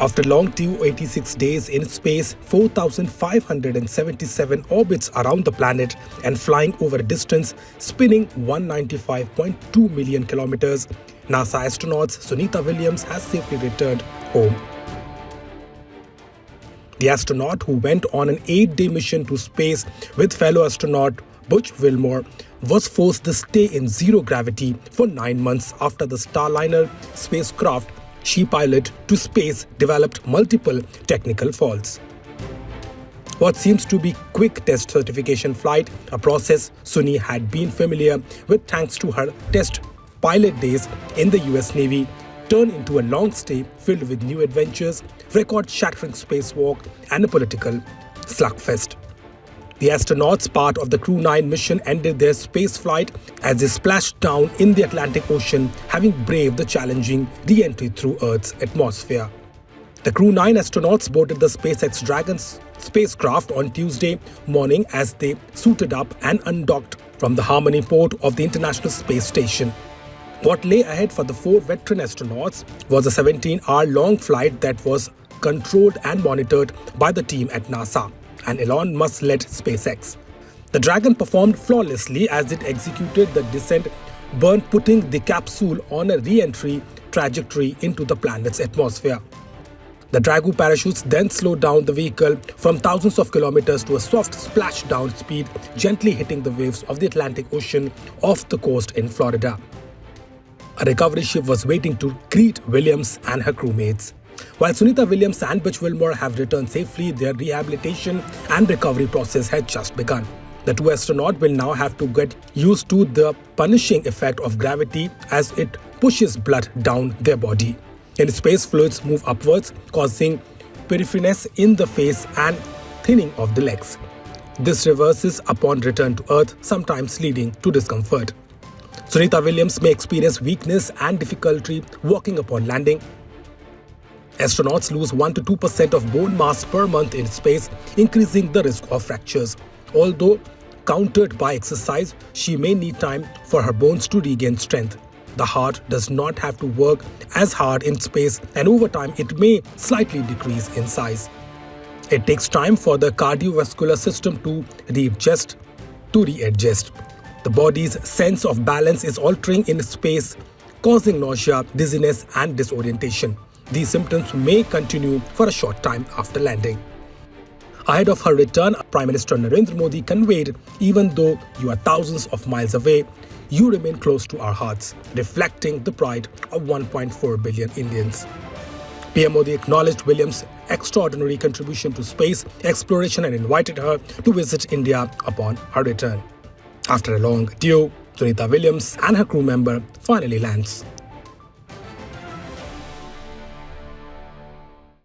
After long 286 days in space, 4,577 orbits around the planet and flying over a distance spinning 195.2 million kilometers, NASA astronauts Sunita Williams has safely returned home. The astronaut, who went on an 8-day mission to space with fellow astronaut Butch Wilmore, was forced to stay in zero gravity for 9 months after the Starliner spacecraft she piloted to space developed multiple technical faults. What seems to be quick test certification flight, a process Suni had been familiar with thanks to her test pilot days in the US Navy, turned into a long stay filled with new adventures, record-shattering spacewalk, and a political slugfest. The astronauts, part of the Crew 9 mission, ended their space flight as they splashed down in the Atlantic Ocean, having braved the challenging re-entry through Earth's atmosphere. The Crew 9 astronauts boarded the SpaceX Dragon spacecraft on Tuesday morning as they suited up and undocked from the Harmony port of the International Space Station. What lay ahead for the 4 veteran astronauts was a 17-hour-long flight that was controlled and monitored by the team at NASA and Elon Musk-led SpaceX. The Dragon performed flawlessly as it executed the descent burn, putting the capsule on a re-entry trajectory into the planet's atmosphere. The Dragon parachutes then slowed down the vehicle from thousands of kilometers to a soft splashdown speed, gently hitting the waves of the Atlantic Ocean off the coast in Florida. A recovery ship was waiting to greet Williams and her crewmates. While Sunita Williams and Butch Wilmore have returned safely, their rehabilitation and recovery process had just begun. The 2 astronauts will now have to get used to the punishing effect of gravity as it pushes blood down their body. In space, fluids move upwards, causing pyrephrines in the face and thinning of the legs. This reverses upon return to Earth, sometimes leading to discomfort. Sunita Williams may experience weakness and difficulty walking upon landing. Astronauts lose 1 to 2% of bone mass per month in space, increasing the risk of fractures. Although countered by exercise, she may need time for her bones to regain strength. The heart does not have to work as hard in space, and over time it may slightly decrease in size. It takes time for the cardiovascular system to readjust. The body's sense of balance is altering in space, causing nausea, dizziness, and disorientation. These symptoms may continue for a short time after landing. Ahead of her return, Prime Minister Narendra Modi conveyed, "Even though you are thousands of miles away, you remain close to our hearts," reflecting the pride of 1.4 billion Indians. PM Modi acknowledged Williams' extraordinary contribution to space exploration and invited her to visit India upon her return. After a long due, Sunita Williams and her crew member finally lands